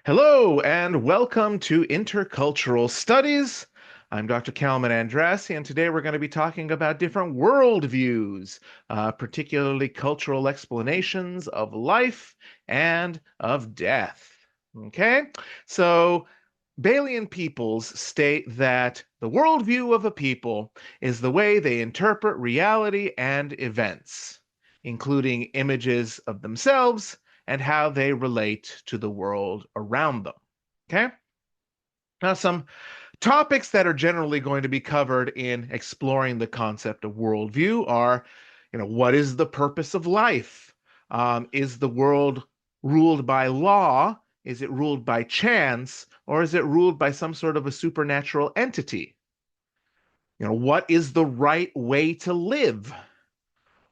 Hello and welcome to Intercultural Studies. I'm Dr. Kalman Andrassy, and today we're going to be talking about different worldviews, particularly cultural explanations of life and of death. Okay, so Balian peoples state that the worldview of a people is the way they interpret reality and events, including images of themselves and how they relate to the world around them. Okay? Now, some topics that are generally going to be covered in exploring the concept of worldview are, what is the purpose of life? Is the world ruled by law? Is it ruled by chance? Or is it ruled by some sort of a supernatural entity? What is the right way to live?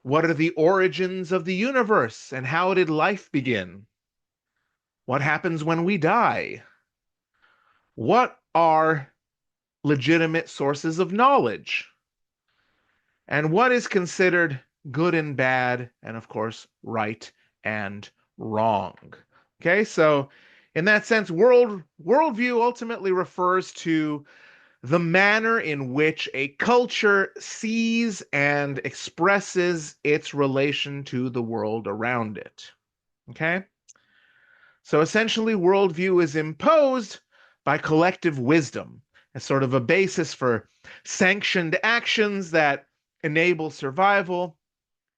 What are the origins of the universe and how did life begin? What happens when we die? What are legitimate sources of knowledge? And what is considered good and bad, and of course, right and wrong? Okay, so in that sense, worldview ultimately refers to the manner in which a culture sees and expresses its relation to the world around it. Okay? So essentially, worldview is imposed by collective wisdom as sort of a basis for sanctioned actions that enable survival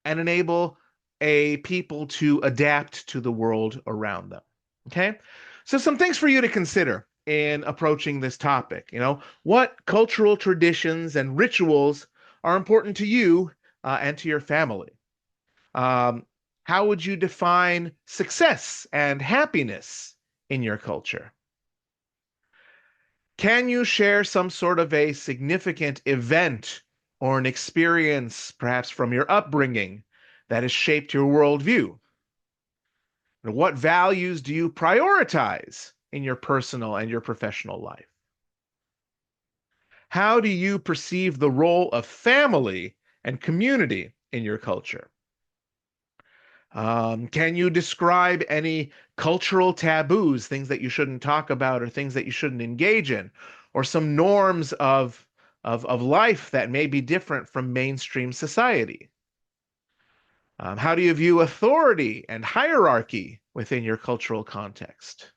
and enable a people to adapt to the world around them. Okay? So, some things for you to consider in approaching this topic. What cultural traditions and rituals are important to you and to your family? Um, how would you define success and happiness in your culture? Can you share some sort of a significant event or an experience, perhaps from your upbringing, that has shaped your worldview? And what values do you prioritize in your personal and your professional life? How do you perceive the role of family and community in your culture? Can you describe any cultural taboos, things that you shouldn't talk about or things that you shouldn't engage in, or some norms of life that may be different from mainstream society? How do you view authority and hierarchy within your cultural context?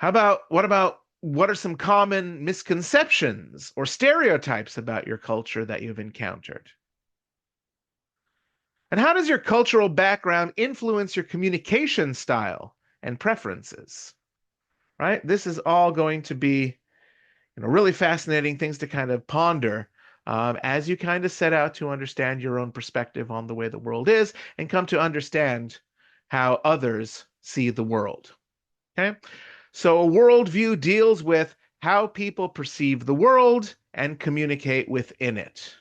What are some common misconceptions or stereotypes about your culture that you've encountered? And how does your cultural background influence your communication style and preferences? Right? This is all going to be, really fascinating things to kind of ponder as you kind of set out to understand your own perspective on the way the world is and come to understand how others see the world. Okay? So a worldview deals with how people perceive the world and communicate within it.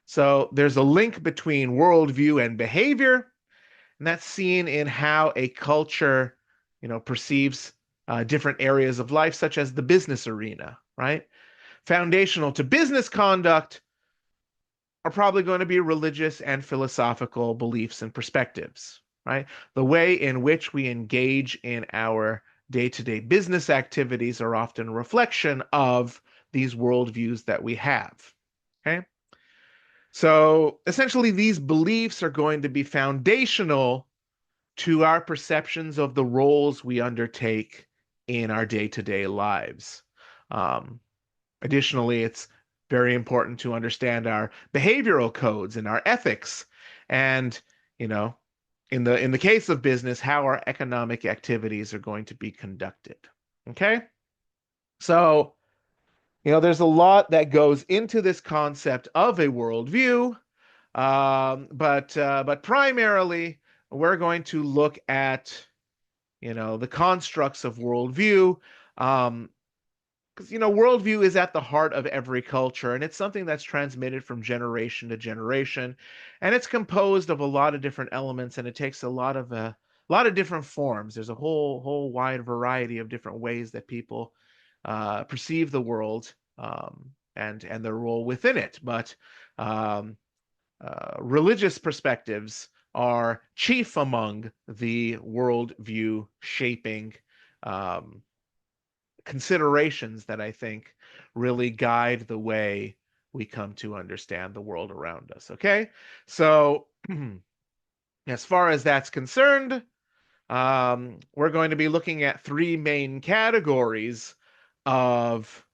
So there's a link between worldview and behavior, and that's seen in how a culture, perceives different areas of life, such as the business arena, right? Foundational to business conduct are probably going to be religious and philosophical beliefs and perspectives, right? The way in which we engage in our day-to-day business activities are often a reflection of these worldviews that we have. Okay. So essentially, these beliefs are going to be foundational to our perceptions of the roles we undertake in our day-to-day lives. Um, Additionally, it's very important to understand our behavioral codes and our ethics, and you know, in the case of business, how our economic activities are going to be conducted. Okay, so there's a lot that goes into this concept of a worldview, but primarily we're going to look at the constructs of worldview. Um, because worldview is at the heart of every culture, and it's something that's transmitted from generation to generation, and it's composed of a lot of different elements, and it takes a lot of different forms. There's a whole wide variety of different ways that people perceive the world, and their role within it. But religious perspectives are chief among the worldview shaping um, considerations that I think really guide the way we come to understand the world around us. Okay, so as far as that's concerned, we're going to be looking at three main categories of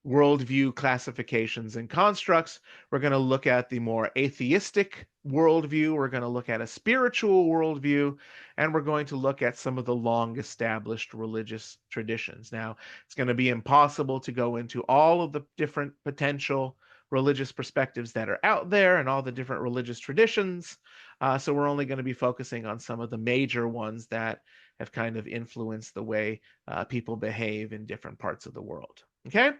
worldview classifications and constructs. We're going to look at the more atheistic worldview. We're going to look at a spiritual worldview, and we're going to look at some of the long established religious traditions. Now, it's going to be impossible to go into all of the different potential religious perspectives that are out there and all the different religious traditions. So we're only going to be focusing on some of the major ones that have kind of influenced the way people behave in different parts of the world. Okay,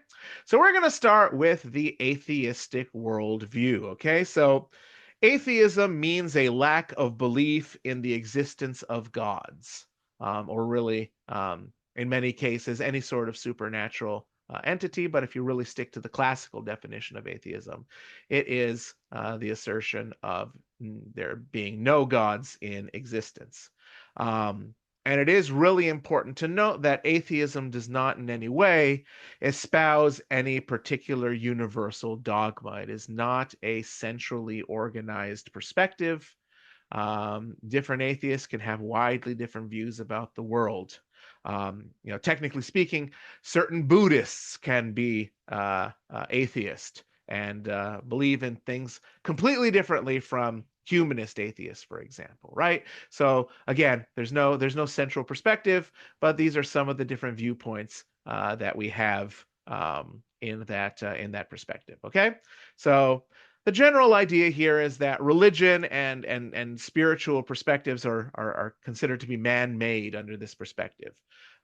so we're going to start with the atheistic worldview. Okay, so atheism means a lack of belief in the existence of gods, or really, in many cases, any sort of supernatural entity. But if you really stick to the classical definition of atheism, it is the assertion of there being no gods in existence. Um, and it is really important to note that atheism does not in any way espouse any particular universal dogma. It is not a centrally organized perspective. Different atheists can have widely different views about the world. Technically speaking, certain Buddhists can be atheist and believe in things completely differently from humanist atheists, for example, right? So again, there's no central perspective, but these are some of the different viewpoints that we have in that perspective. Okay, so the general idea here is that religion and spiritual perspectives are considered to be man-made under this perspective.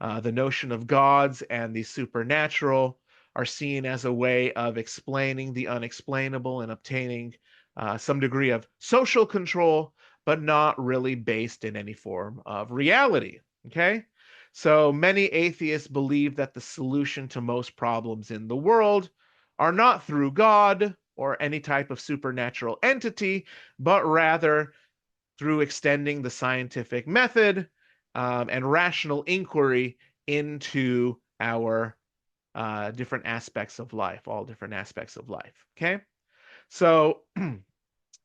The notion of gods and the supernatural are seen as a way of explaining the unexplainable and obtaining some degree of social control, but not really based in any form of reality. Okay? So many atheists believe that the solution to most problems in the world are not through God or any type of supernatural entity, but rather through extending the scientific method and rational inquiry into our different aspects of life, all different aspects of life. Okay? So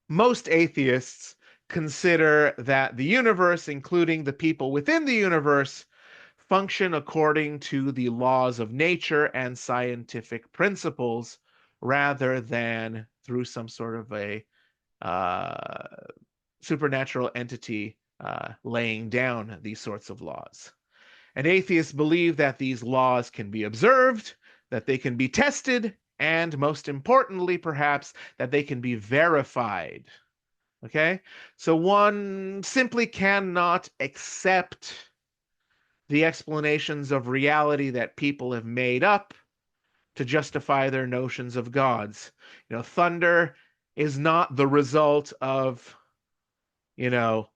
most atheists consider that the universe, including the people within the universe, function according to the laws of nature and scientific principles rather than through some sort of a uh, supernatural entity laying down these sorts of laws. And atheists believe that these laws can be observed, that they can be tested, and most importantly, perhaps, that they can be verified. Okay? So one simply cannot accept the explanations of reality that people have made up to justify their notions of gods. Thunder is not the result of, you know,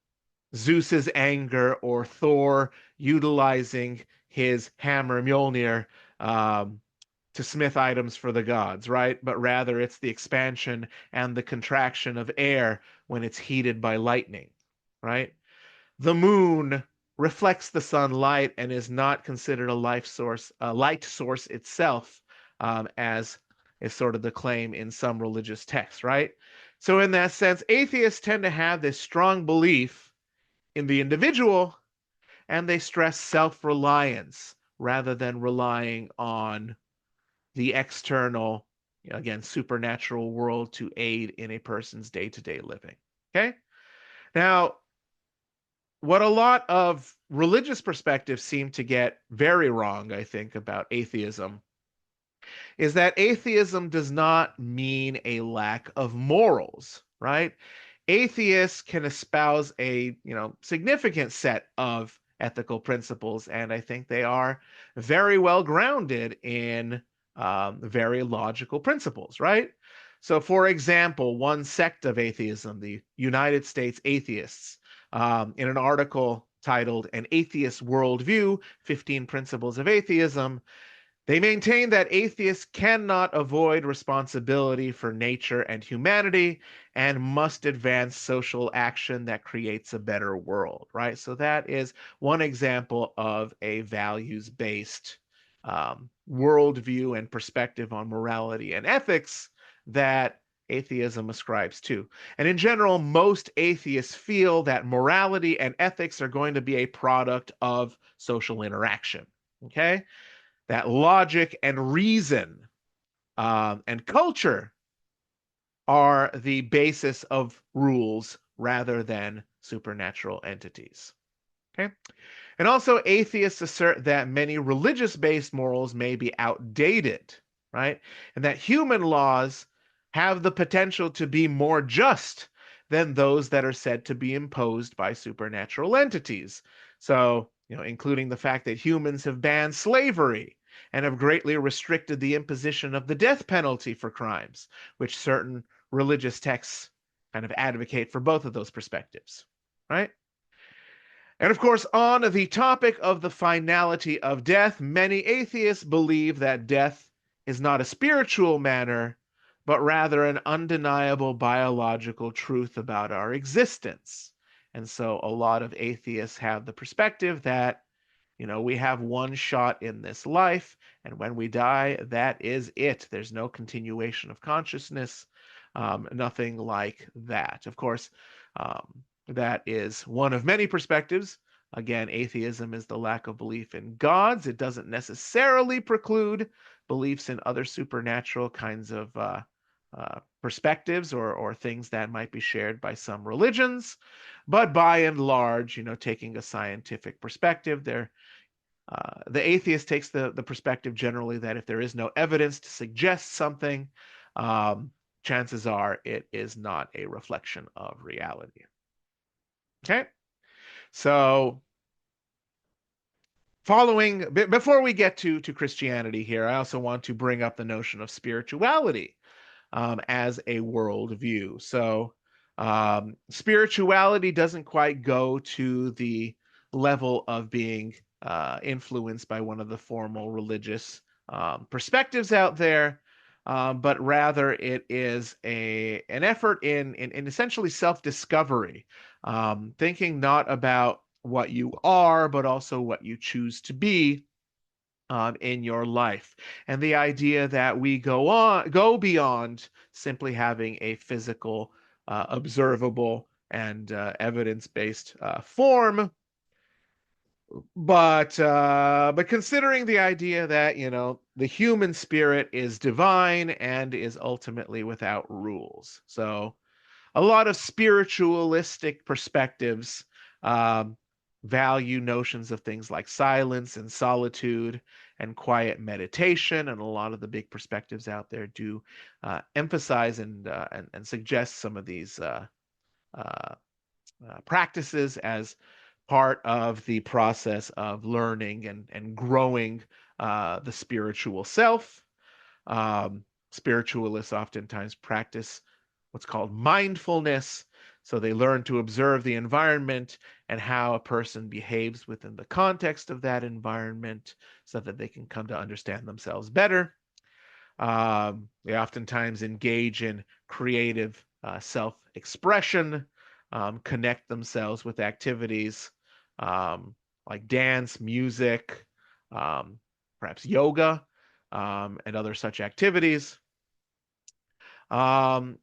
Zeus's anger or Thor utilizing his hammer Mjolnir um, to smith items for the gods, right? But rather it's the expansion and the contraction of air when it's heated by lightning, right? The moon reflects the sunlight and is not considered a light source itself, as is sort of the claim in some religious texts, right? So in that sense, atheists tend to have this strong belief in the individual, and they stress self-reliance rather than relying on the external, again, supernatural world to aid in a person's day-to-day living. Okay? Now, what a lot of religious perspectives seem to get very wrong, I think, about atheism is that atheism does not mean a lack of morals, right? Atheists can espouse a, significant set of ethical principles, and I think they are very well grounded in very logical principles, right? So, for example, one sect of atheism, the United States Atheists, in an article titled An Atheist Worldview, 15 Principles of Atheism, They maintain that atheists cannot avoid responsibility for nature and humanity and must advance social action that creates a better world, right? So that is one example of a values-based worldview and perspective on morality and ethics that atheism ascribes to. And in general, most atheists feel that morality and ethics are going to be a product of social interaction, okay? That logic and reason and culture are the basis of rules rather than supernatural entities. Okay. And also, atheists assert that many religious based morals may be outdated, right? And that human laws have the potential to be more just than those that are said to be imposed by supernatural entities. So, including the fact that humans have banned slavery and have greatly restricted the imposition of the death penalty for crimes, which certain religious texts kind of advocate for both of those perspectives, right? And of course, on the topic of the finality of death, many atheists believe that death is not a spiritual matter, but rather an undeniable biological truth about our existence. And so a lot of atheists have the perspective that, we have one shot in this life, and when we die, that is it. There's no continuation of consciousness, nothing like that. Of course, that is one of many perspectives. Again, atheism is the lack of belief in gods. It doesn't necessarily preclude beliefs in other supernatural kinds of perspectives or things that might be shared by some religions. But by and large, taking a scientific perspective, the atheist takes the perspective generally that if there is no evidence to suggest something, chances are it is not a reflection of reality. Okay, so before we get to Christianity here, I also want to bring up the notion of spirituality as a worldview. So spirituality doesn't quite go to the level of being influenced by one of the formal religious perspectives out there, but rather it is an effort in essentially self-discovery, thinking not about what you are, but also what you choose to be in your life. And the idea that we go beyond simply having a physical, observable, and evidence-based form, but considering the idea that the human spirit is divine and is ultimately without rules. So a lot of spiritualistic perspectives um, value notions of things like silence and solitude and quiet meditation, and a lot of the big perspectives out there do emphasize and suggest some of these uh, practices as part of the process of learning and growing the spiritual self. Spiritualists oftentimes practice what's called mindfulness. So they learn to observe the environment and how a person behaves within the context of that environment so that they can come to understand themselves better. They oftentimes engage in creative self-expression, connect themselves with activities like dance, music, um, perhaps yoga, and other such activities. Um,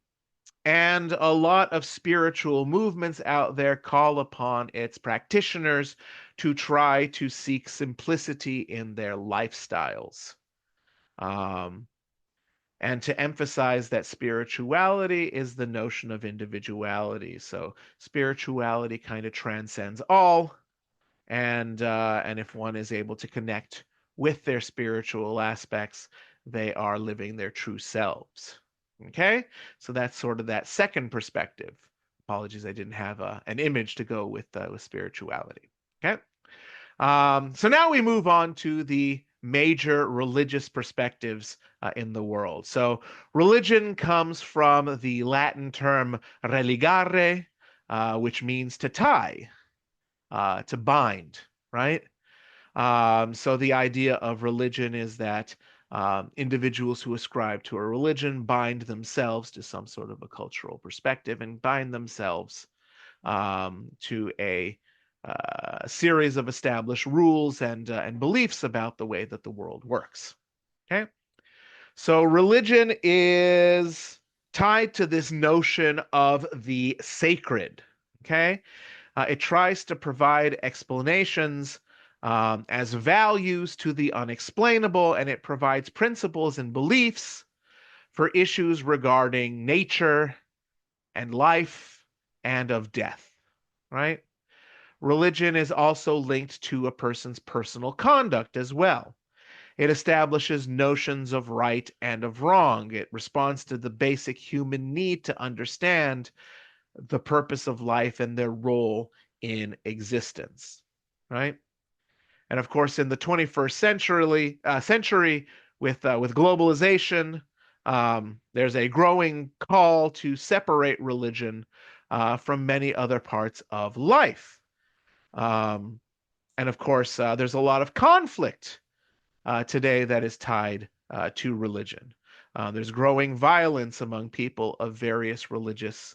and a lot of spiritual movements out there call upon its practitioners to try to seek simplicity in their lifestyles. Um, and to emphasize that spirituality is the notion of individuality. So spirituality kind of transcends all, and if one is able to connect with their spiritual aspects, they are living their true selves. Okay, so that's sort of that second perspective. Apologies, I didn't have an image to go with spirituality. Okay, so now we move on to the major religious perspectives in the world. So religion comes from the Latin term religare, which means to tie, to bind, right? So the idea of religion is that individuals who ascribe to a religion bind themselves to some sort of a cultural perspective and bind themselves to a series of established rules and beliefs about the way that the world works. Okay, so religion is tied to this notion of the sacred. Okay, it tries to provide explanations as values to the unexplainable, and it provides principles and beliefs for issues regarding nature and life and of death, right? Religion is also linked to a person's personal conduct as well. It establishes notions of right and of wrong. It responds to the basic human need to understand the purpose of life and their role in existence, right? And of course, in the 21st century with globalization, there's a growing call to separate religion from many other parts of life. Um, and of course, there's a lot of conflict today that is tied to religion. There's growing violence among people of various religious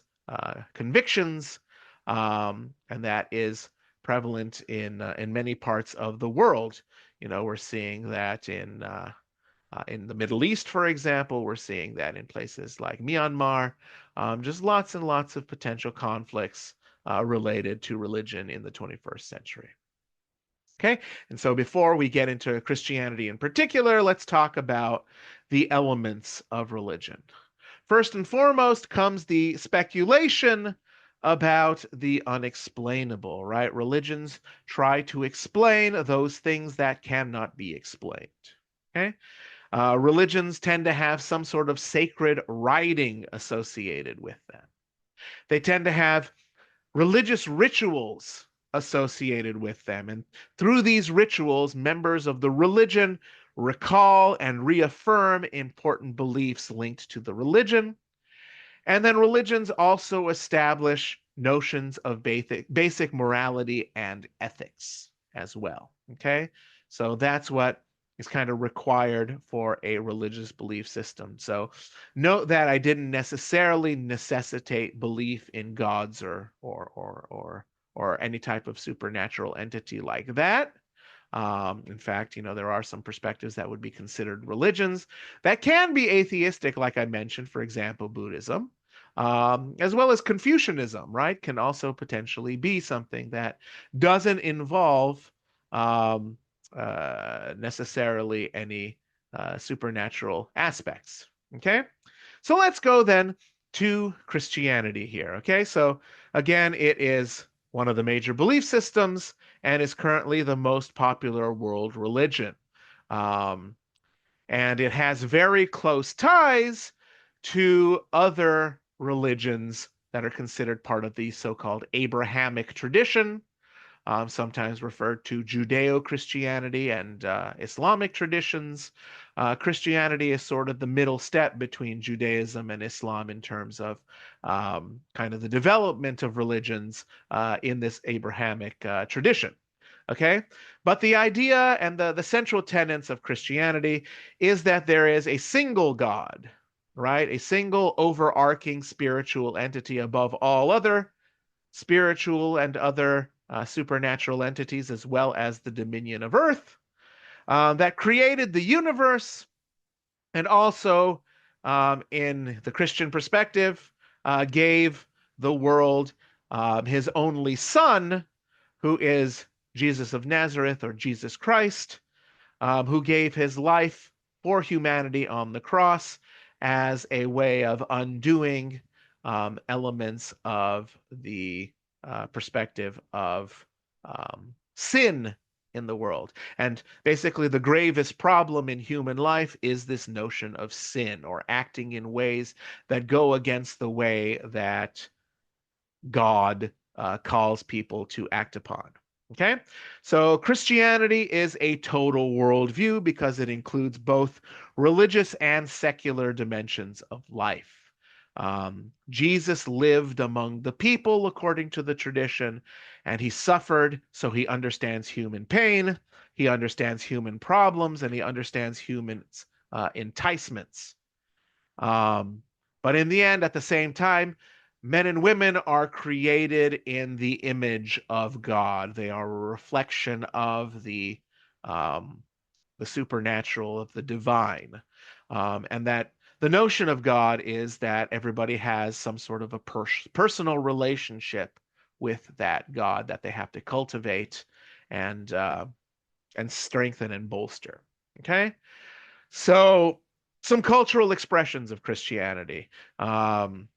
convictions, and that is prevalent in many parts of the world. You know, we're seeing that in the Middle East, for example. We're seeing that in places like Myanmar. Just lots and lots of potential conflicts related to religion in the 21st century. Okay, and so before we get into Christianity in particular, let's talk about the elements of religion. First and foremost comes the speculation about the unexplainable, right? Religions try to explain those things that cannot be explained. Okay, religions tend to have some sort of sacred writing associated with them. They tend to have religious rituals associated with them. And through these rituals, members of the religion recall and reaffirm important beliefs linked to the religion. And then religions also establish notions of basic morality and ethics as well. Okay, so that's what is kind of required for a religious belief system. So note that I didn't necessarily necessitate belief in gods or any type of supernatural entity like that. In fact, you know, there are some perspectives that would be considered religions that can be atheistic, like I mentioned, for example, Buddhism, as well as Confucianism, right, can also potentially be something that doesn't involve um, necessarily any supernatural aspects. Okay, so let's go then to Christianity here. Okay, so again, it is one of the major belief systems and is currently the most popular world religion. Um, and it has very close ties to other religions that are considered part of the so-called Abrahamic tradition, sometimes referred to Judeo-Christianity and Islamic traditions. Christianity is sort of the middle step between Judaism and Islam in terms of kind of the development of religions in this Abrahamic tradition. Okay, but the idea and the central tenets of Christianity is that there is a single God, right? A single overarching spiritual entity above all other spiritual and other supernatural entities, as well as the dominion of earth, that created the universe, and also, in the Christian perspective, gave the world his only Son, who is Jesus of Nazareth, or Jesus Christ, who gave his life for humanity on the cross as a way of undoing elements of the perspective of sin in the world. And basically, the gravest problem in human life is this notion of sin, or acting in ways that go against the way that God calls people to act upon. Okay, so Christianity is a total worldview because it includes both religious and secular dimensions of life. Jesus lived among the people according to the tradition, And he suffered, so he understands human pain, he understands human problems, and he understands human enticements. Um, but in the end, at the same time, men and women are created in the image of God. They are a reflection of um, the supernatural, of the divine. And that the notion of God is that everybody has some sort of a personal relationship with that God that they have to cultivate and uh, and strengthen and bolster. Okay, so some cultural expressions of Christianity. Um,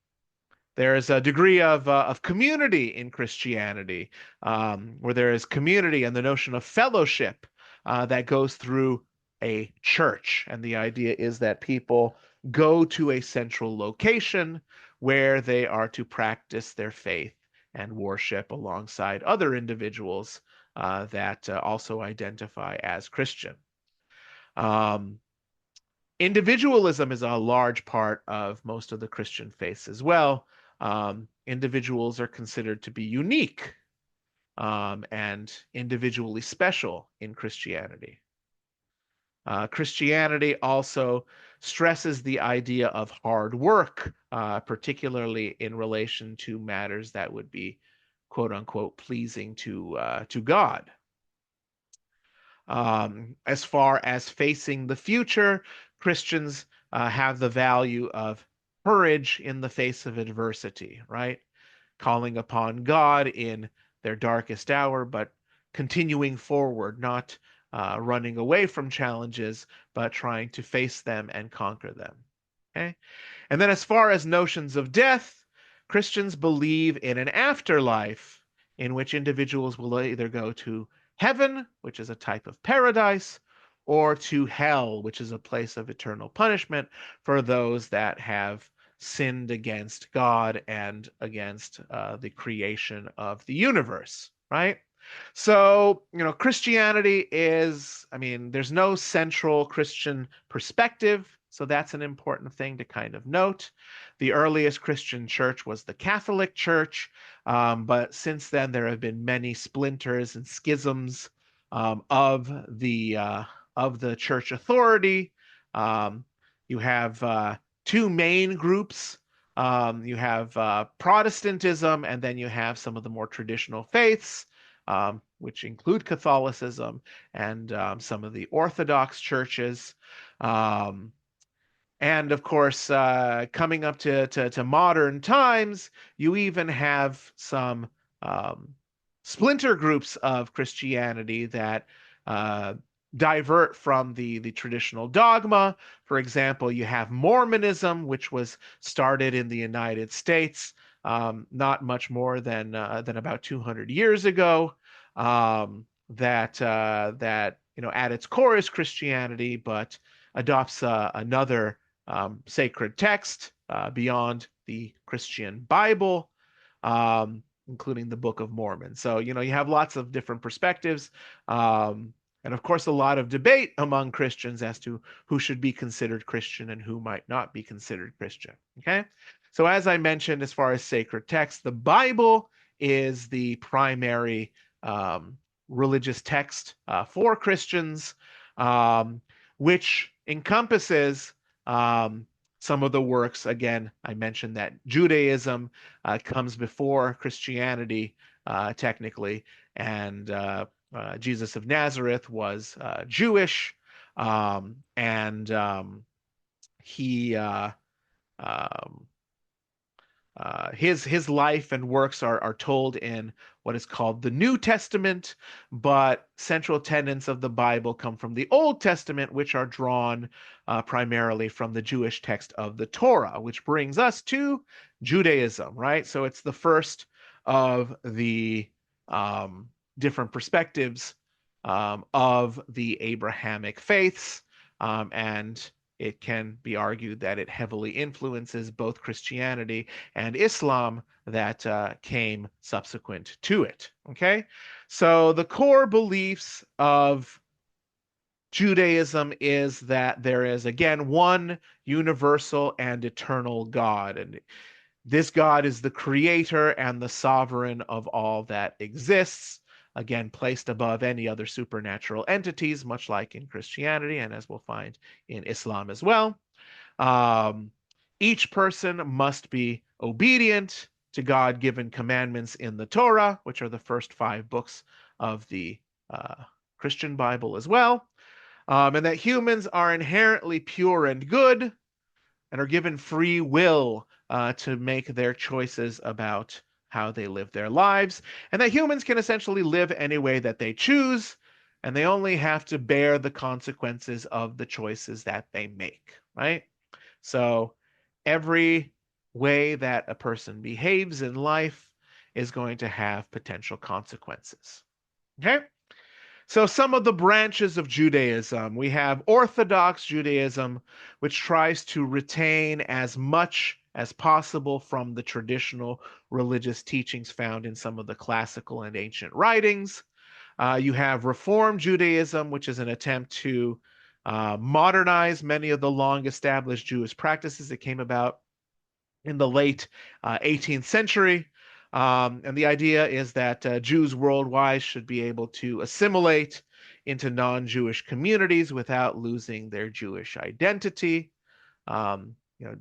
there's a degree of community in Christianity, where there is community and the notion of fellowship that goes through a church. And the idea is that people go to a central location where they are to practice their faith and worship alongside other individuals that also identify as Christian. Um, Individualism is a large part of most of the Christian faiths as well. Individuals are considered to be unique and individually special in Christianity. Christianity also stresses the idea of hard work, particularly in relation to matters that would be quote unquote pleasing to God. As far as facing the future, Christians have the value of courage in the face of adversity, right? Calling upon God in their darkest hour, but continuing forward, not running away from challenges, but trying to face them and conquer them. Okay? And then, as far as notions of death, Christians believe in an afterlife in which individuals will either go to heaven, which is a type of paradise, or to hell, which is a place of eternal punishment for those that have sinned against God and against the creation of the universe, right? So, Christianity is, there's no central Christian perspective. So that's an important thing to kind of note. The earliest Christian church was the Catholic Church, but since then there have been many splinters and schisms of the church authority. Um, you have two main groups. You have Protestantism, and then you have some of the more traditional faiths, which include Catholicism and some of the Orthodox churches. Um, and of course, coming up to modern times, you even have some um, splinter groups of Christianity that uh, divert from the traditional dogma. For example, you have Mormonism, which was started in the United States not much more than about 200 years ago. That at its core is Christianity, but adopts another sacred text beyond the Christian Bible, including the Book of Mormon. So, you have lots of different perspectives. And of course, a lot of debate among Christians as to who should be considered Christian and who might not be considered Christian. Okay. So, as I mentioned, as far as sacred text, the Bible is the primary religious text for Christians, um, which encompasses some of the works. Again, I mentioned that Judaism comes before Christianity, technically, and Jesus of Nazareth was Jewish, and he um, his life and works are told in what is called the New Testament, but central tenets of the Bible come from the Old Testament, which are drawn primarily from the Jewish text of the Torah, which brings us to Judaism, right? So it's the first of the different perspectives of the Abrahamic faiths, and it can be argued that it heavily influences both Christianity and Islam that came subsequent to it. Okay, so the core beliefs of Judaism is that there is, again, one universal and eternal God. And This God is the creator and the sovereign of all that exists, again, placed above any other supernatural entities, much like in Christianity and as we'll find in Islam as well. Um, each person must be obedient to God-given commandments in the Torah, which are the first 5 books of the uh, Christian Bible as well, and that humans are inherently pure and good and are given free will to make their choices about how they live their lives, and that humans can essentially live any way that they choose, and they only have to bear the consequences of the choices that they make, right? So every way that a person behaves in life is going to have potential consequences. Okay? So some of the branches of Judaism, we have Orthodox Judaism, which tries to retain as much as possible from the traditional religious teachings found in some of the classical and ancient writings. You have Reform Judaism, which is an attempt to modernize many of the long established Jewish practices that came about in the late 18th century. And the idea is that Jews worldwide should be able to assimilate into non-Jewish communities without losing their Jewish identity. Um, you know,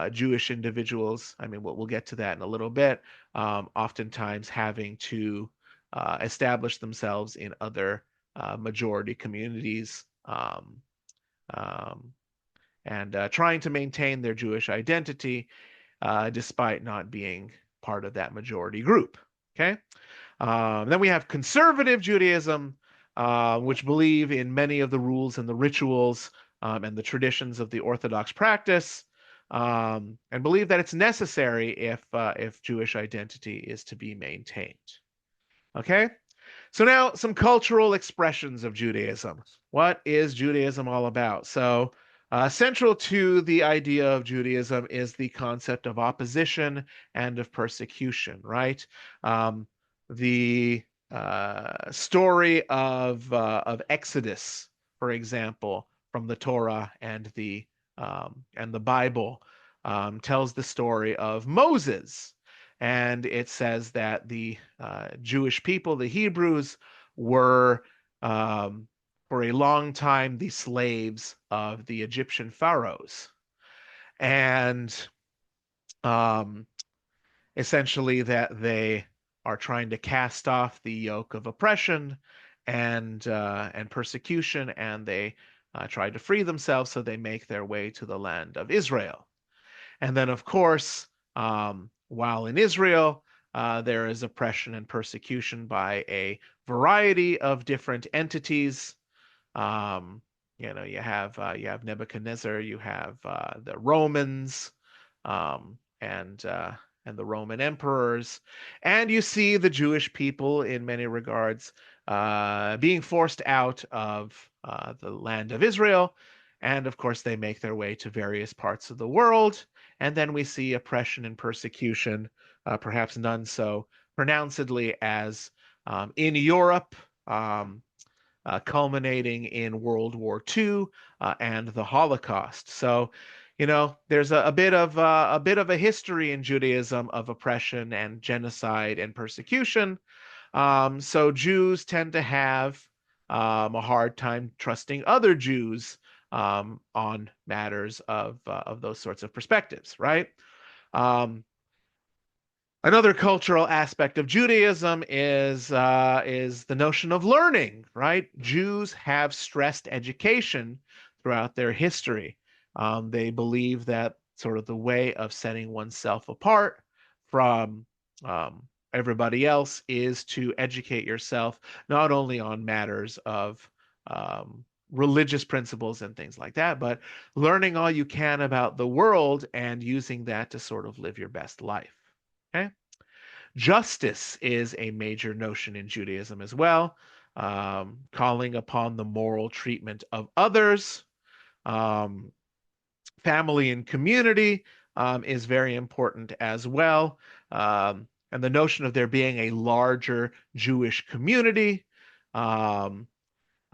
Jewish individuals, I mean, we'll get to that in a little bit, oftentimes having to establish themselves in other majority communities, um, and trying to maintain their Jewish identity despite not being part of that majority group. Okay. Then we have conservative Judaism, which believe in many of the rules and the rituals and the traditions of the Orthodox practice, and believe that it's necessary if Jewish identity is to be maintained. Okay. So now some cultural expressions of Judaism. What is Judaism all about? So central to the idea of Judaism is the concept of opposition and of persecution, right? Um, the story of Exodus, for example, from the Torah and the Bible, tells the story of Moses, and it says that the Jewish people, the Hebrews, were um, for a long time the slaves of the Egyptian pharaohs, and um, essentially that they are trying to cast off the yoke of oppression and persecution, and they try to free themselves, so they make their way to the land of Israel. And then, of course, while in Israel, there is oppression and persecution by a variety of different entities. Um, you have Nebuchadnezzar, you have the Romans, and the Roman emperors, and you see the Jewish people in many regards being forced out of the land of Israel, and of course they make their way to various parts of the world, and then we see oppression and persecution, perhaps none so pronouncedly as in Europe. Culminating in World War II and the Holocaust. So, there's a bit of a history in Judaism of oppression and genocide and persecution. So Jews tend to have a hard time trusting other Jews on matters of those sorts of perspectives, right? Um, Another cultural aspect of Judaism is the notion of learning, right? Jews have stressed education throughout their history. They believe that sort of the way of setting oneself apart from everybody else is to educate yourself not only on matters of religious principles and things like that, but learning all you can about the world and using that to sort of live your best life. Okay. Justice is a major notion in Judaism as well, calling upon the moral treatment of others. Um, Family and community is very important as well. And the notion of there being a larger Jewish community, um,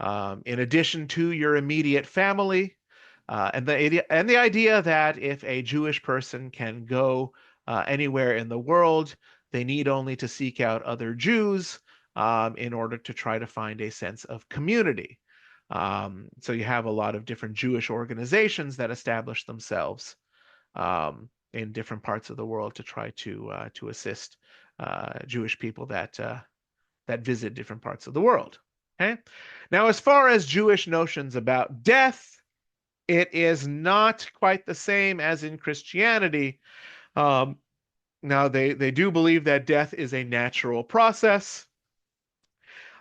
in addition to your immediate family. And the idea that if a Jewish person can go anywhere in the world. They need only to seek out other Jews in order to try to find a sense of community. So you have a lot of different Jewish organizations that establish themselves in different parts of the world to try to assist Jewish people that visit different parts of the world. Okay. Now, as far as Jewish notions about death, it is not quite the same as in Christianity. Um, Now, they do believe that death is a natural process,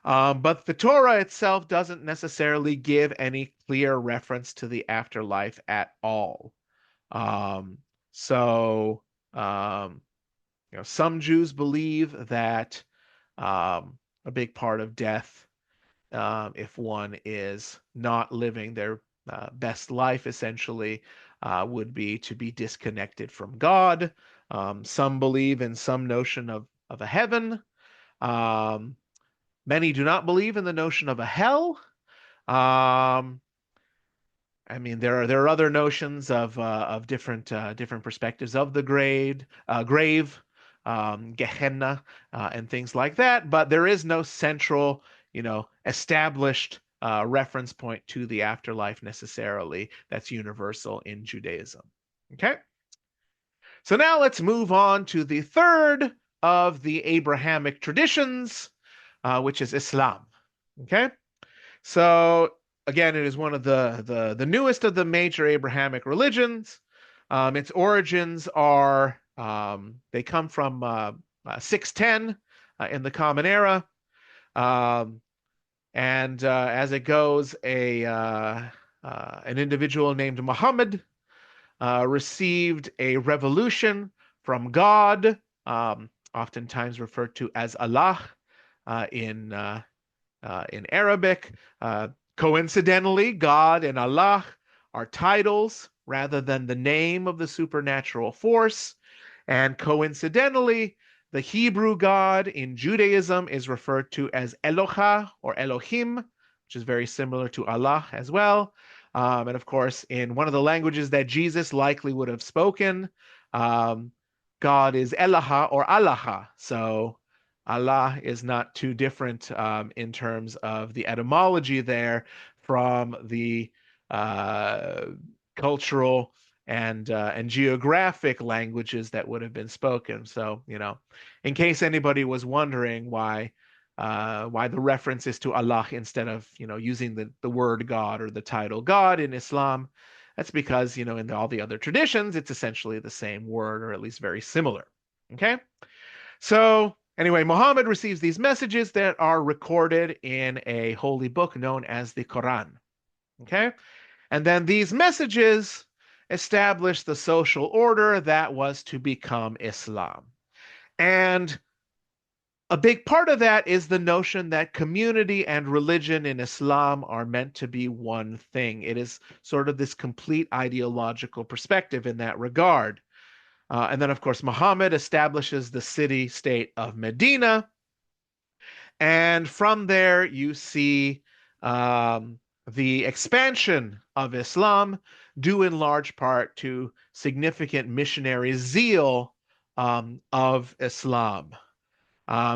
but the Torah itself doesn't necessarily give any clear reference to the afterlife at all. Um, so, um, some Jews believe that a big part of death, if one is not living their best life, essentially, would be to be disconnected from God. Some believe in some notion of a heaven. Um, Many do not believe in the notion of a hell. Um, I mean, there are other notions of different perspectives of the grave, Gehenna, and things like that. But there is no central, established reference point to the afterlife necessarily that's universal in Judaism. Okay, so now let's move on to the third of the Abrahamic traditions, which is Islam. Okay. So again, it is one of the newest of the major Abrahamic religions. Its origins are they come from 610 in the Common Era, um, and as it goes, an individual named Muhammad received a revolution from God, oftentimes referred to as Allah in Arabic. Coincidentally, God and Allah are titles rather than the name of the supernatural force. And coincidentally, the Hebrew God in Judaism is referred to as Eloha or Elohim, which is very similar to Allah as well. And of course, in one of the languages that Jesus likely would have spoken, um, God is Elaha or Allaha. So Allah is not too different in terms of the etymology there from the uh, cultural and geographic languages that would have been spoken. So, in case anybody was wondering why the reference is to Allah instead of using the word God or the title God in Islam, that's because in all the other traditions it's essentially the same word or at least very similar. Okay, so anyway, Muhammad receives these messages that are recorded in a holy book known as the Quran. Okay, and then these messages establish the social order that was to become Islam. And a big part of that is the notion that community and religion in Islam are meant to be one thing. It is sort of this complete ideological perspective in that regard. And then, of course, Muhammad establishes the city-state of Medina. And from there, you see the expansion of Islam, due in large part to significant missionary zeal of Islam.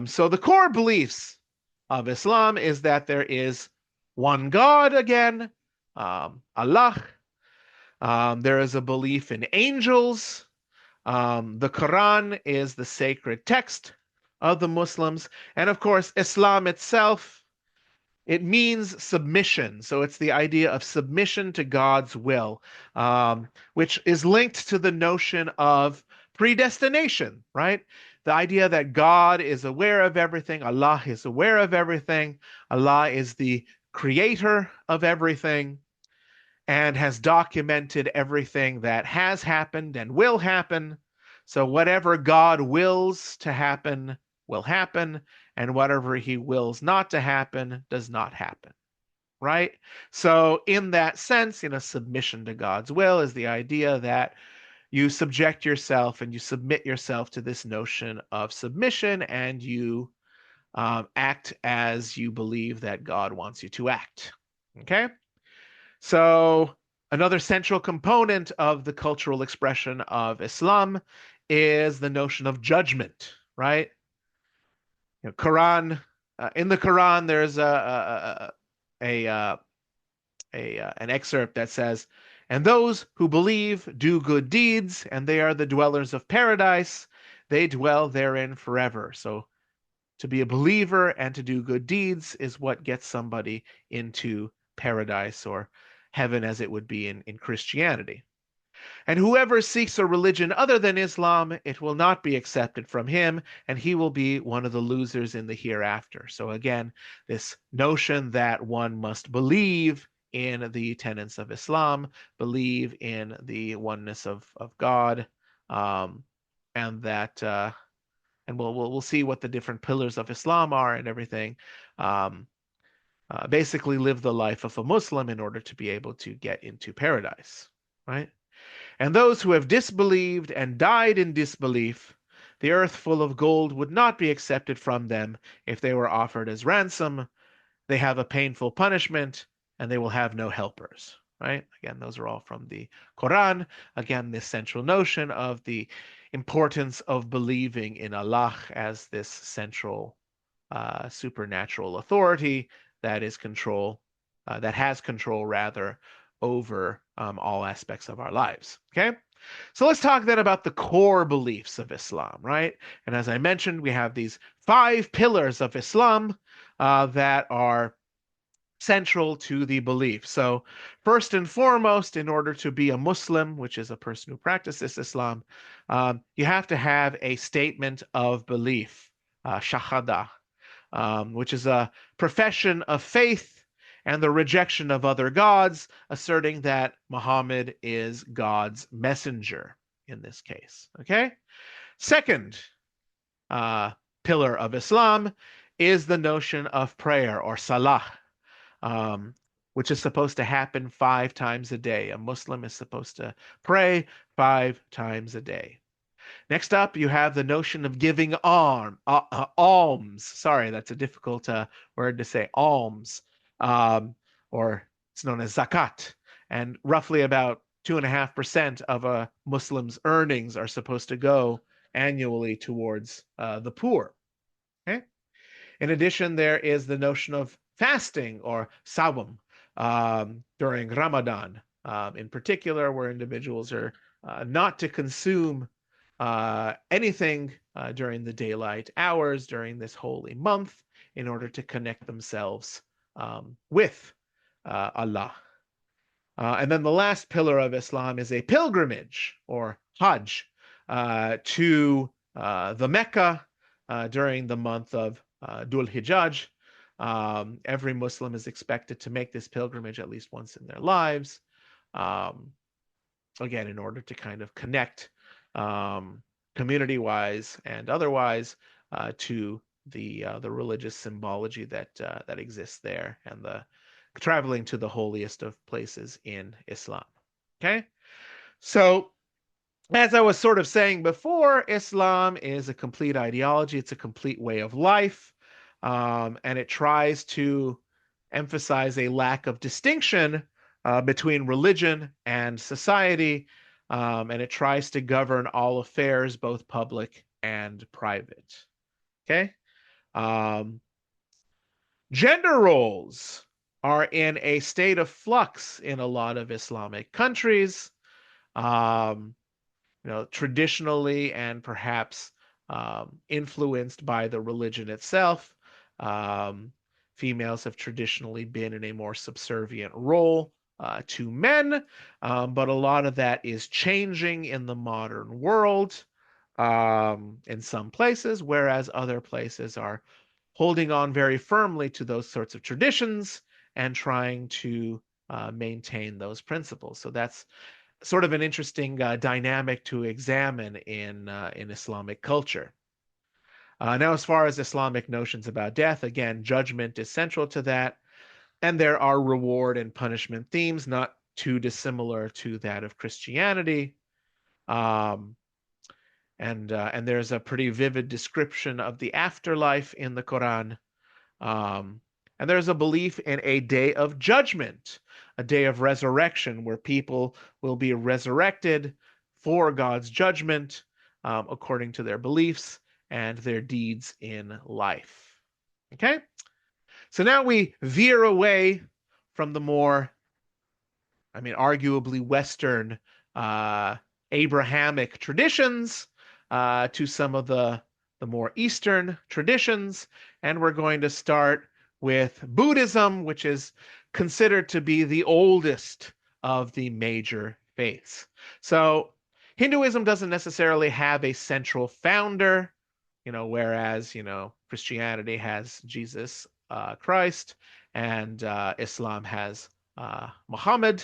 So the core beliefs of Islam is that there is one God again, Allah. There is a belief in angels. The Quran is the sacred text of the Muslims. And of course, Islam itself, it means submission. So it's the idea of submission to God's will, which is linked to the notion of predestination, right? The idea that God is aware of everything, Allah is aware of everything, Allah is the creator of everything and has documented everything that has happened and will happen. So whatever God wills to happen will happen, and whatever he wills not to happen does not happen. Right? So in that sense, submission to God's will is the idea that you subject yourself and you submit yourself to this notion of submission, and you act as you believe that God wants you to act. Okay? So another central component of the cultural expression of Islam is the notion of judgment, right? Quran in the Quran, there's a, a, an excerpt that says, "And those who believe do good deeds, and they are the dwellers of paradise. They dwell therein forever." So to be a believer and to do good deeds is what gets somebody into paradise, or heaven as it would be in Christianity. "And whoever seeks a religion other than Islam, it will not be accepted from him, and he will be one of the losers in the hereafter." So again, this notion that one must believe in the tenets of Islam, believe in the oneness of God, um, and that and we'll see what the different pillars of Islam are and everything. Um, Basically, live the life of a Muslim in order to be able to get into paradise, right? "And those who have disbelieved and died in disbelief, the earth full of gold would not be accepted from them if they were offered as ransom. They have a painful punishment, and they will have no helpers." Right? Again, those are all from the Quran. Again, this central notion of the importance of believing in Allah as this central supernatural authority that is control, that has control rather over all aspects of our lives. Okay? So let's talk then about the core beliefs of Islam, right? And as I mentioned, we have these 5 pillars of Islam that are central to the belief. So, first and foremost, in order to be a Muslim, which is a person who practices Islam, you have to have a statement of belief, shahada, which is a profession of faith and the rejection of other gods, asserting that Muhammad is God's messenger in this case. Okay? Second uh, pillar of Islam is the notion of prayer, or salah, um, which is supposed to happen 5 times a day. A Muslim is supposed to pray 5 times a day. Next up, you have the notion of giving alms. Sorry, that's a difficult word to say. Alms, or it's known as zakat. And roughly about 2.5% of a Muslim's earnings are supposed to go annually towards the poor. Okay? In addition, there is the notion of fasting, or sawm, during Ramadan, in particular, where individuals are not to consume anything during the daylight hours during this holy month in order to connect themselves with Allah. And then the last pillar of Islam is a pilgrimage, or Hajj, to the Mecca during the month of Dhul Hijjaj. Every Muslim is expected to make this pilgrimage at least once in their lives. Um, Again, in order to kind of connect community-wise and otherwise to the religious symbology that exists there, and the traveling to the holiest of places in Islam. Okay, so as I was sort of saying before, Islam is a complete ideology. It's a complete way of life, and it tries to emphasize a lack of distinction between religion and society, and it tries to govern all affairs, both public and private. Okay? Um, Gender roles are in a state of flux in a lot of Islamic countries. Um, Traditionally and perhaps influenced by the religion itself. Um, Females have traditionally been in a more subservient role to men, but a lot of that is changing in the modern world in some places, whereas other places are holding on very firmly to those sorts of traditions and trying to maintain those principles. So that's sort of an interesting dynamic to examine in Islamic culture. Now, as far as Islamic notions about death, again, judgment is central to that, and there are reward and punishment themes, not too dissimilar to that of Christianity. Um, and there's a pretty vivid description of the afterlife in the Quran. Um, and there's a belief in a day of judgment, a day of resurrection, where people will be resurrected for God's judgment, according to their beliefs and their deeds in life. Okay? So now we veer away from the more, arguably Western Abrahamic traditions to some of the more Eastern traditions. And we're going to start with Buddhism, which is considered to be the oldest of the major faiths. So Hinduism doesn't necessarily have a central founder, whereas, Christianity has Jesus Christ, and Islam has Muhammad.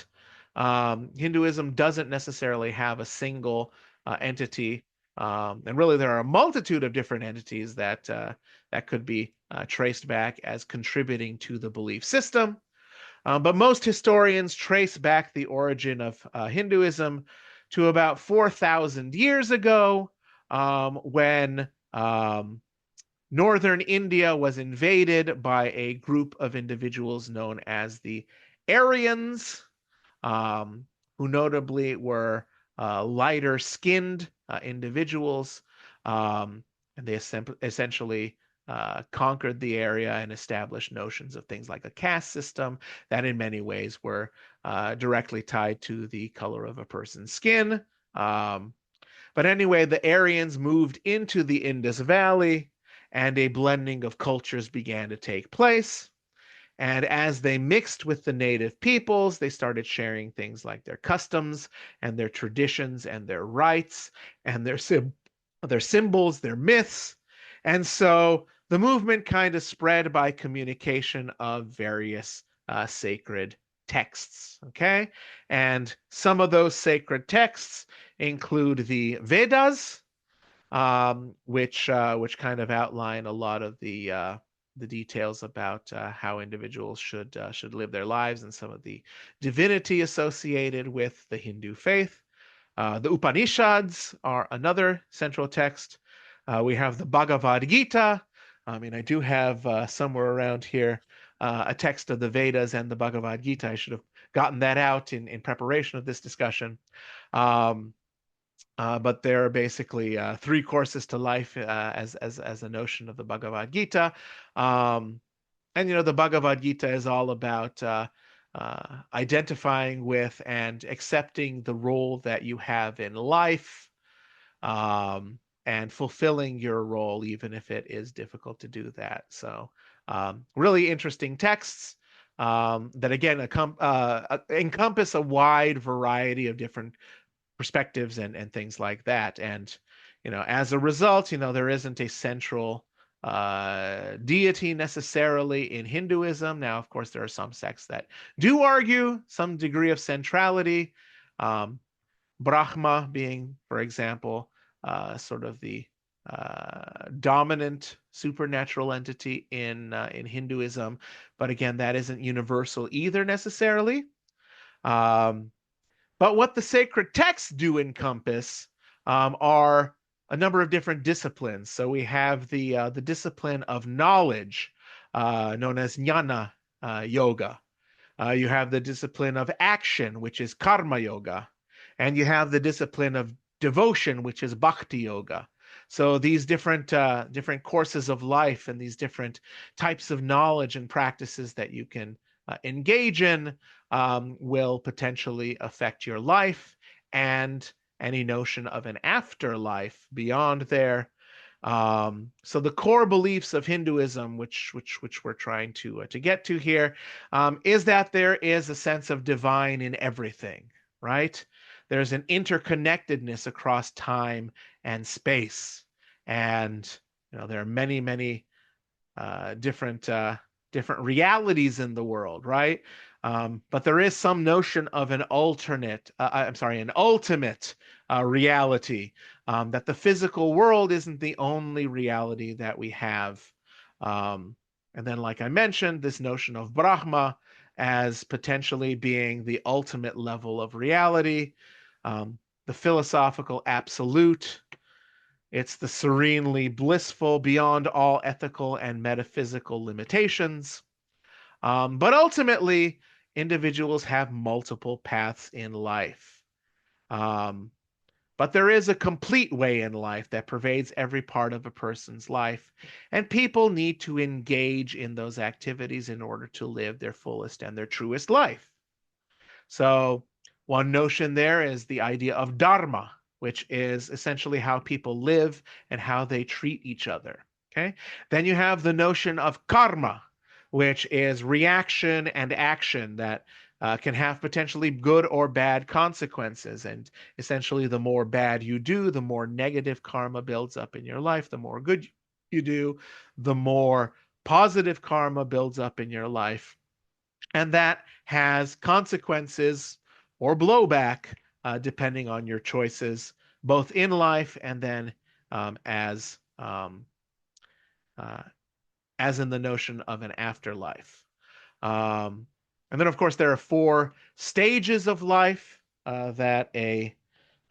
Hinduism doesn't necessarily have a single entity, and really there are a multitude of different entities that could be traced back as contributing to the belief system. But most historians trace back the origin of Hinduism to about 4,000 years ago, when northern India was invaded by a group of individuals known as the Aryans, um, who notably were lighter skinned individuals. And they essentially conquered the area and established notions of things like a caste system that in many ways were directly tied to the color of a person's skin. But anyway, the Aryans moved into the Indus Valley, and a blending of cultures began to take place. And as they mixed with the native peoples, they started sharing things like their customs and their traditions and their rites and their symbols, their myths. And so the movement kind of spread by communication of various sacred texts. Okay. And some of those sacred texts include the Vedas, which kind of outline a lot of the details about how individuals should live their lives and some of the divinity associated with the Hindu faith. The Upanishads are another central text. We have the Bhagavad Gita. I do have somewhere around here a text of the Vedas and the Bhagavad Gita. I should have gotten that out in preparation of this discussion. But there are basically three courses to life as a notion of the Bhagavad Gita. And the Bhagavad Gita is all about identifying with and accepting the role that you have in life, and fulfilling your role, even if it is difficult to do that. So, really interesting texts that again encompass a wide variety of different perspectives and things like that. And as a result, there isn't a central deity necessarily in Hinduism. Now, of course, there are some sects that do argue some degree of centrality. Brahma being, for example, sort of the dominant supernatural entity in Hinduism, but again, that isn't universal either necessarily. But what the sacred texts do encompass are a number of different disciplines. So we have the discipline of knowledge, known as jnana yoga. You have the discipline of action, which is karma yoga, and you have the discipline of devotion, which is bhakti yoga. So these different courses of life and these different types of knowledge and practices that you can engage in will potentially affect your life and any notion of an afterlife beyond there. So the core beliefs of Hinduism, which we're trying to get to here, is that there is a sense of divine in everything, right? There's an interconnectedness across time and space, and there are many different realities in the world, right? But there is some notion of an an ultimate reality, that the physical world isn't the only reality that we have. And then, like I mentioned, this notion of Brahma as potentially being the ultimate level of reality, the philosophical absolute. It's the serenely blissful beyond all ethical and metaphysical limitations. But ultimately, individuals have multiple paths in life. But But there is a complete way in life that pervades every part of a person's life, and people need to engage in those activities in order to live their fullest and their truest life. So, one notion there is the idea of dharma, which is essentially how people live and how they treat each other. Okay. Then you have the notion of karma, which is reaction and action that can have potentially good or bad consequences. And essentially, the more bad you do, the more negative karma builds up in your life. The more good you do, the more positive karma builds up in your life, and that has consequences or blowback depending on your choices, both in life and then um, as um, uh, as in the notion of an afterlife. Um, and then, of course, there are four stages of life that a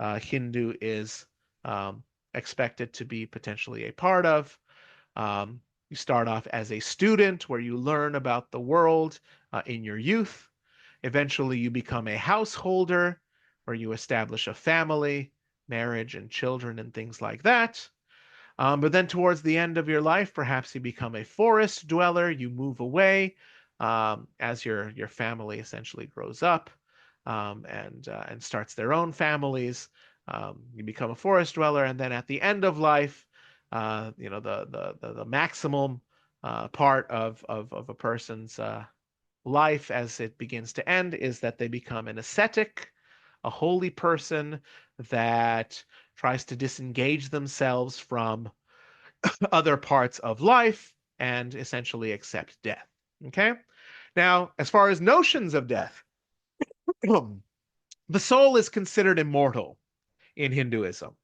Hindu is um, expected to be potentially a part of. You start off as a student where you learn about the world in your youth. Eventually, you become a householder where you establish a family, marriage, and children, and things like that. But then, towards the end of your life, perhaps you become a forest dweller. You move away as your family essentially grows up and starts their own families. You become a forest dweller, and then at the end of life, the maximum part of a person's life as it begins to end is that they become an ascetic, a holy person that tries to disengage themselves from other parts of life and essentially accept death. Okay? Now, as far as notions of death, the soul is considered immortal in Hinduism.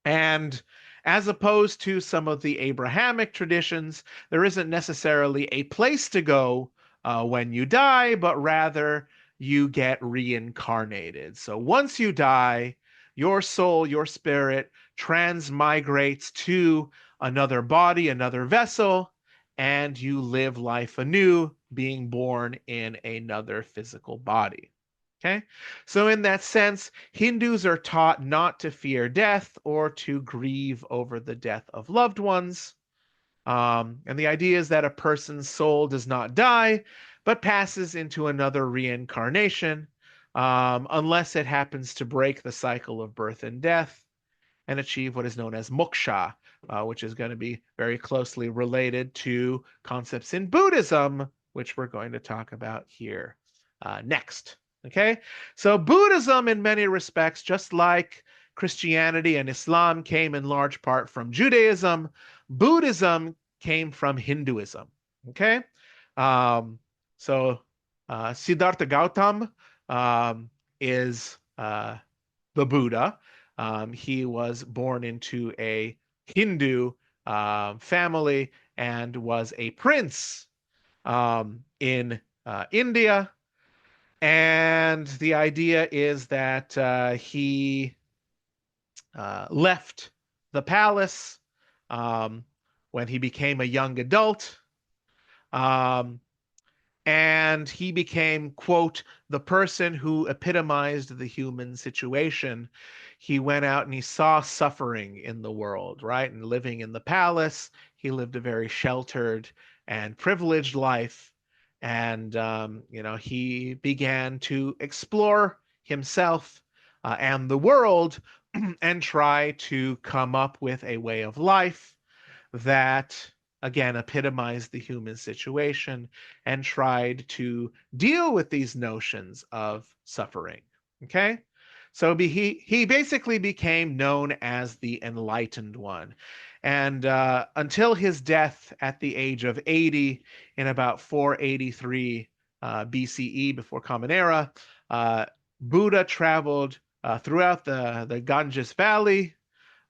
And as opposed to some of the Abrahamic traditions, there isn't necessarily a place to go when you die, but rather you get reincarnated. So once you die, your soul, your spirit transmigrates to another body, another vessel, and you live life anew, being born in another physical body. Okay? So, in that sense, Hindus are taught not to fear death or to grieve over the death of loved ones. And the idea is that a person's soul does not die, but passes into another reincarnation, unless it happens to break the cycle of birth and death and achieve what is known as moksha, which is going to be very closely related to concepts in Buddhism, which we're going to talk about here next. Okay, so Buddhism, in many respects, just like Christianity and Islam came in large part from Judaism, Buddhism came from Hinduism. Okay, um, so Siddhartha Gautam is the Buddha. He was born into a Hindu family and was a prince in India. And the idea is that he left the palace um, when he became a young adult. Um, and he became, quote, the person who epitomized the human situation. He went out and he saw suffering in the world, right? And living in the palace, he lived a very sheltered and privileged life. And, he began to explore himself and the world and try to come up with a way of life that again epitomized the human situation and tried to deal with these notions of suffering. Okay? So he basically became known as the enlightened one. And until his death at the age of 80 in about 483 BCE, before Common Era, uh, Buddha traveled throughout the Ganges Valley,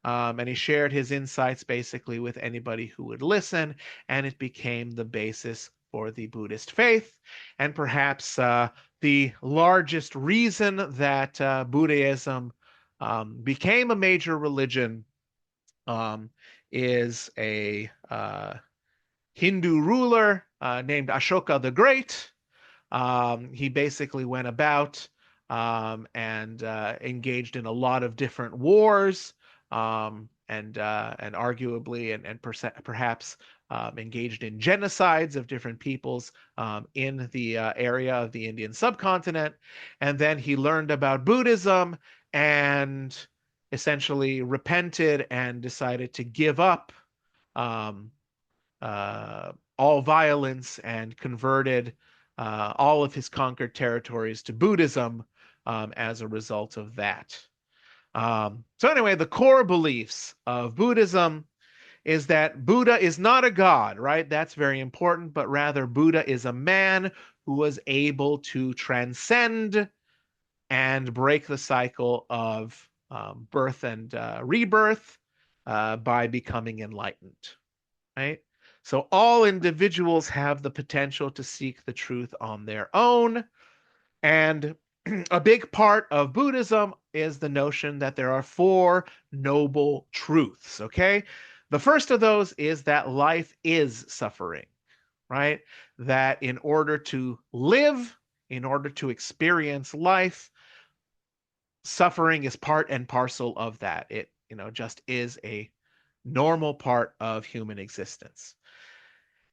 and he shared his insights basically with anybody who would listen, and it became the basis for the Buddhist faith. And perhaps the largest reason that Buddhism became a major religion um, is a Hindu ruler named Ashoka the Great. He basically went about and engaged in a lot of different wars, and arguably and perhaps engaged in genocides of different peoples in the area of the Indian subcontinent. And then he learned about Buddhism and essentially repented and decided to give up um, all violence and converted all of his conquered territories to Buddhism as a result of that. So anyway, the core beliefs of Buddhism is that Buddha is not a god, right? That's very important, but rather Buddha is a man who was able to transcend and break the cycle of birth and rebirth by becoming enlightened, right? So all individuals have the potential to seek the truth on their own. And a big part of Buddhism is the notion that there are four noble truths, okay? The first of those is that life is suffering, right? That in order to live, in order to experience life, suffering is part and parcel of that. It, just is a normal part of human existence.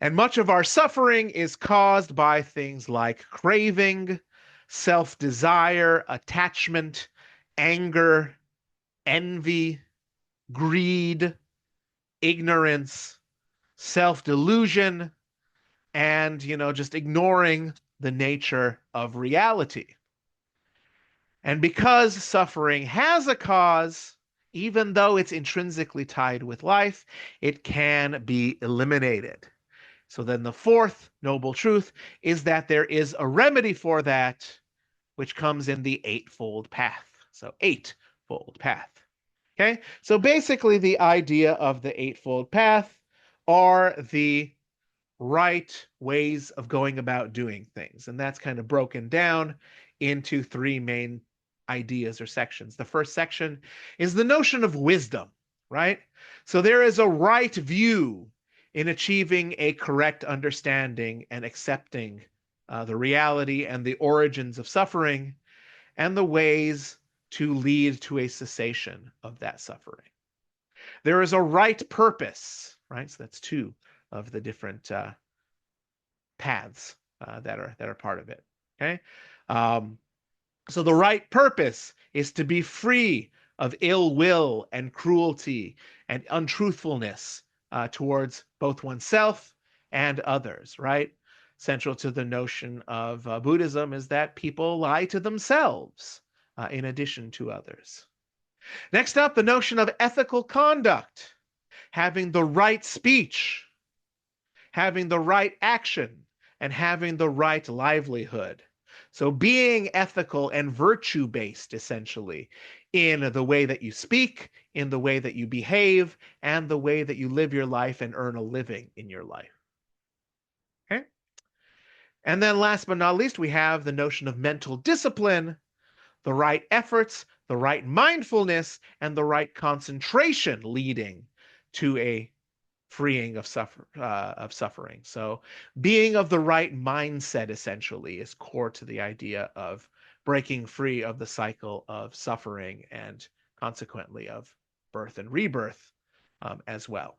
And much of our suffering is caused by things like craving, self desire, attachment, anger, envy, greed, ignorance, self delusion, and, just ignoring the nature of reality. And because suffering has a cause, even though it's intrinsically tied with life, it can be eliminated. So then the fourth noble truth is that there is a remedy for that, which comes in the eightfold path. So eightfold path. Okay, so basically the idea of the eightfold path are the right ways of going about doing things. And that's kind of broken down into three main ideas or sections. The first section is the notion of wisdom, right? So there is a right view in achieving a correct understanding and accepting the reality and the origins of suffering and the ways to lead to a cessation of that suffering. There is a right purpose, right? So that's two of the different paths that are part of it. Okay, so the right purpose is to be free of ill will and cruelty and untruthfulness towards both oneself and others. Right, central to the notion of Buddhism is that people lie to themselves in addition to others. Next up, the notion of ethical conduct, having the right speech, having the right action, and having the right livelihood. So being ethical and virtue-based, essentially, in the way that you speak, in the way that you behave, and the way that you live your life and earn a living in your life. Okay? And then last but not least, we have the notion of mental discipline, the right efforts, the right mindfulness, and the right concentration leading to a freeing of suffering. So being of the right mindset essentially is core to the idea of breaking free of the cycle of suffering and consequently of birth and rebirth as well.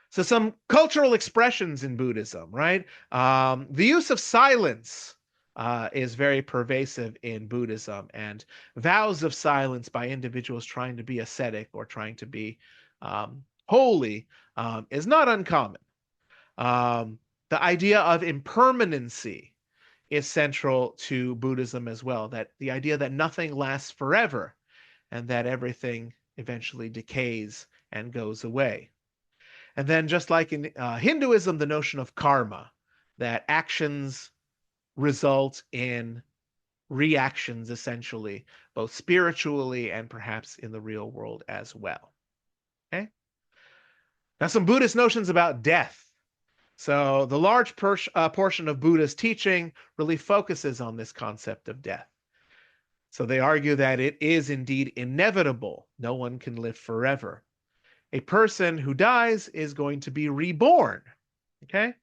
So some cultural expressions in Buddhism, right? The use of silence is very pervasive in Buddhism, and vows of silence by individuals trying to be ascetic or trying to be holy is not uncommon. The idea of impermanency is central to Buddhism as well, that the idea that nothing lasts forever and that everything eventually decays and goes away. And then just like in Hinduism, the notion of karma, that actions result in reactions essentially, both spiritually and perhaps in the real world as well. Okay? Now some Buddhist notions about death. So the large portion of Buddha's teaching really focuses on this concept of death. So they argue that it is indeed inevitable. No one can live forever. A person who dies is going to be reborn. Okay?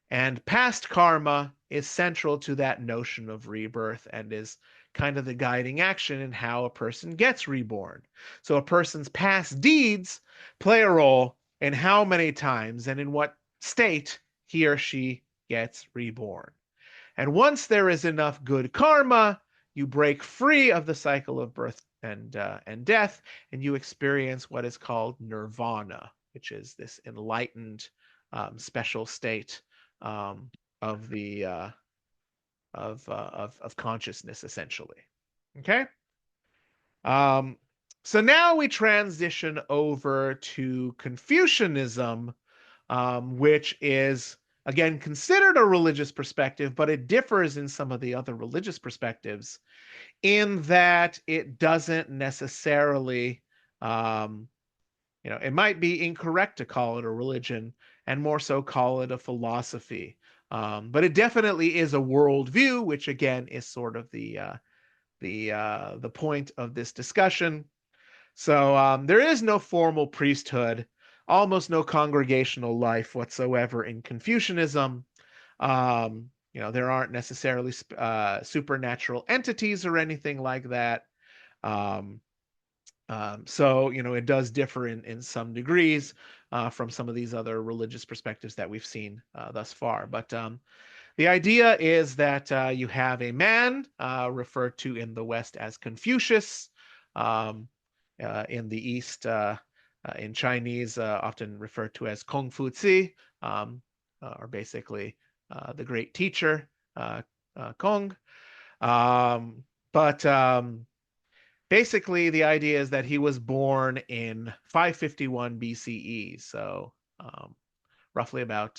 And past karma is central to that notion of rebirth and is kind of the guiding action in how a person gets reborn. So a person's past deeds play a role in how many times and in what state he or she gets reborn. And once there is enough good karma, you break free of the cycle of birth and death, and you experience what is called nirvana, which is this enlightened special state um, of the of consciousness, essentially. Okay. Um, so now we transition over to Confucianism, which is again considered a religious perspective, but it differs in some of the other religious perspectives in that it doesn't necessarily, it might be incorrect to call it a religion and more so call it a philosophy. But it definitely is a worldview, which again is sort of the point of this discussion. So there is no formal priesthood, almost no congregational life whatsoever in Confucianism. There aren't necessarily supernatural entities or anything like that. Um, so, it does differ in some degrees from some of these other religious perspectives that we've seen thus far. But the idea is that you have a man referred to in the West as Confucius, um, in the East, in Chinese, often referred to as Kong Fu Zi, or basically the great teacher, Kong. But basically, the idea is that he was born in 551 BCE, so roughly about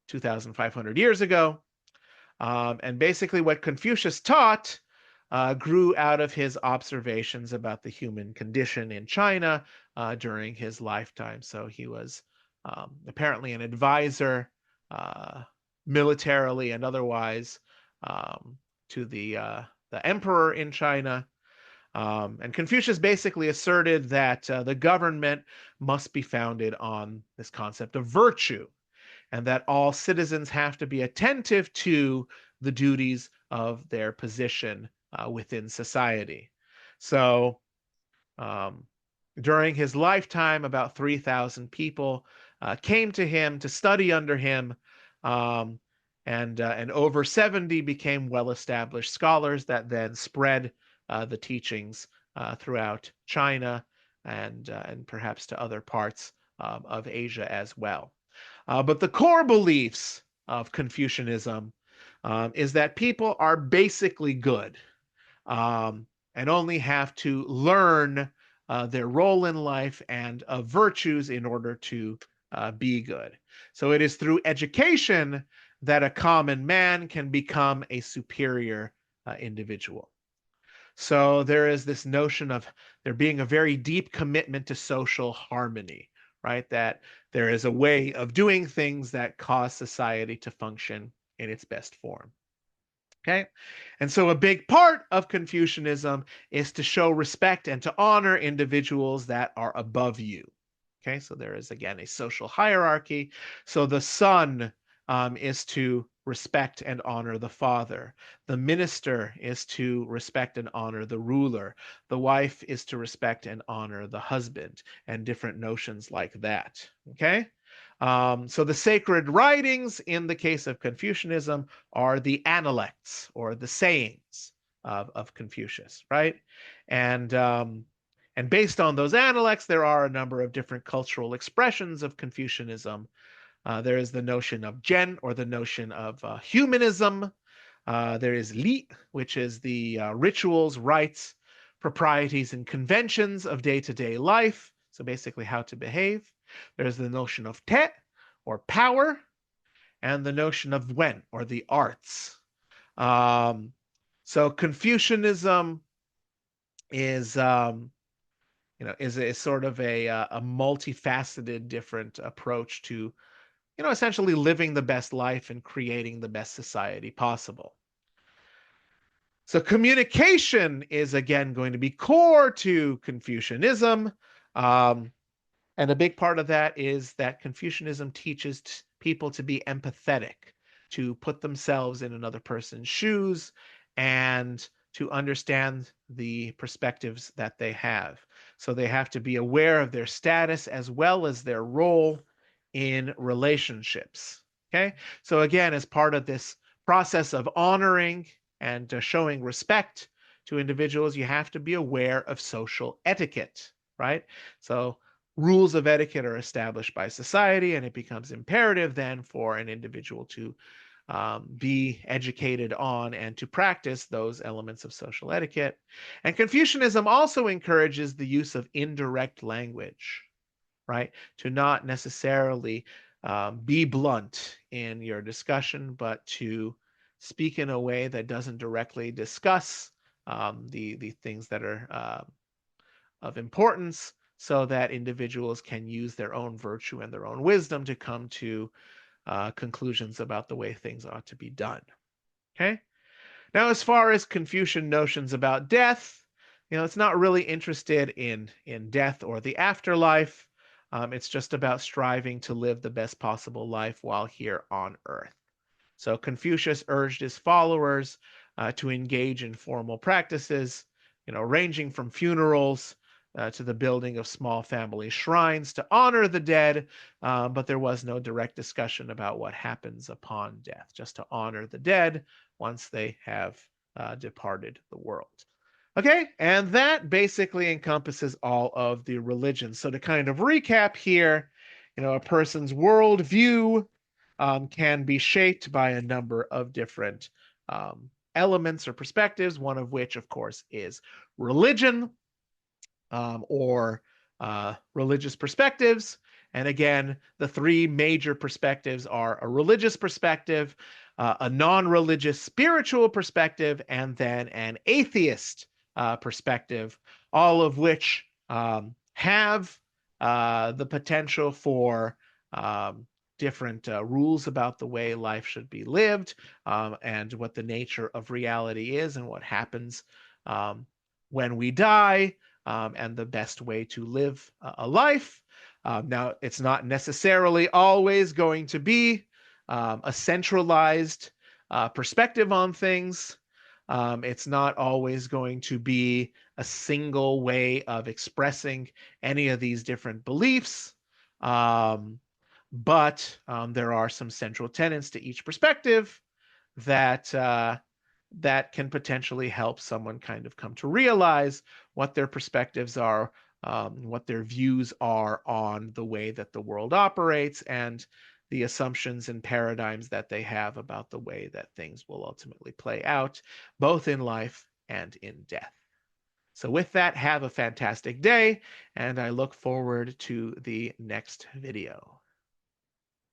2,500 years ago. And basically, what Confucius taught grew out of his observations about the human condition in China during his lifetime. So he was apparently an advisor, uh, militarily and otherwise, to the emperor in China. And Confucius basically asserted that the government must be founded on this concept of virtue, and that all citizens have to be attentive to the duties of their position within society. So um, during his lifetime, about 3,000 people came to him to study under him, um, and over 70 became well-established scholars that then spread the teachings throughout China and perhaps to other parts of Asia as well. But the core beliefs of Confucianism is that people are basically good, um, and only have to learn their role in life and virtues in order to be good. So it is through education that a common man can become a superior individual. So there is this notion of there being a very deep commitment to social harmony, right? That there is a way of doing things that cause society to function in its best form. Okay. And so a big part of Confucianism is to show respect and to honor individuals that are above you. Okay. So there is, again, a social hierarchy. So the son is to respect and honor the father. The minister is to respect and honor the ruler. The wife is to respect and honor the husband, and different notions like that. Okay. So the sacred writings in the case of Confucianism are the analects, or the sayings of Confucius, right? And and based on those analects, there are a number of different cultural expressions of Confucianism. There is the notion of Zhen, or the notion of humanism. There is Li, which is the rituals, rites, proprieties, and conventions of day-to-day life. So basically how to behave. There's the notion of Te, or power, and the notion of Wen, or the arts. Um, so Confucianism is, is sort of a multifaceted, different approach to, essentially living the best life and creating the best society possible. So communication is again going to be core to Confucianism. Um, and a big part of that is that Confucianism teaches people to be empathetic. to put themselves in another person's shoes and to understand the perspectives that they have. So they have to be aware of their status as well as their role in relationships. Okay? So again, as part of this process of honoring and showing respect to individuals, you have to be aware of social etiquette, right? So rules of etiquette are established by society, and it becomes imperative then for an individual to be educated on and to practice those elements of social etiquette. And Confucianism also encourages the use of indirect language, right? To not necessarily be blunt in your discussion, but to speak in a way that doesn't directly discuss the things that are of importance, so that individuals can use their own virtue and their own wisdom to come to conclusions about the way things ought to be done. Okay? Now, as far as Confucian notions about death, it's not really interested in death or the afterlife. It's just about striving to live the best possible life while here on Earth. So Confucius urged his followers to engage in formal practices, ranging from funerals to the building of small family shrines to honor the dead, but there was no direct discussion about what happens upon death, just to honor the dead once they have departed the world. Okay, and that basically encompasses all of the religions. So to kind of recap here, a person's worldview can be shaped by a number of different elements or perspectives, one of which, of course, is religion or religious perspectives. And again, the three major perspectives are a religious perspective, a non-religious spiritual perspective, and then an atheist perspective, all of which have the potential for different rules about the way life should be lived, and what the nature of reality is and what happens when we die, and the best way to live a life. Now, it's not necessarily always going to be a centralized perspective on things. It's not always going to be a single way of expressing any of these different beliefs. But there are some central tenets to each perspective that that can potentially help someone kind of come to realize what their perspectives are, what their views are on the way that the world operates, and the assumptions and paradigms that they have about the way that things will ultimately play out, both in life and in death. So with that, have a fantastic day, and I look forward to the next video.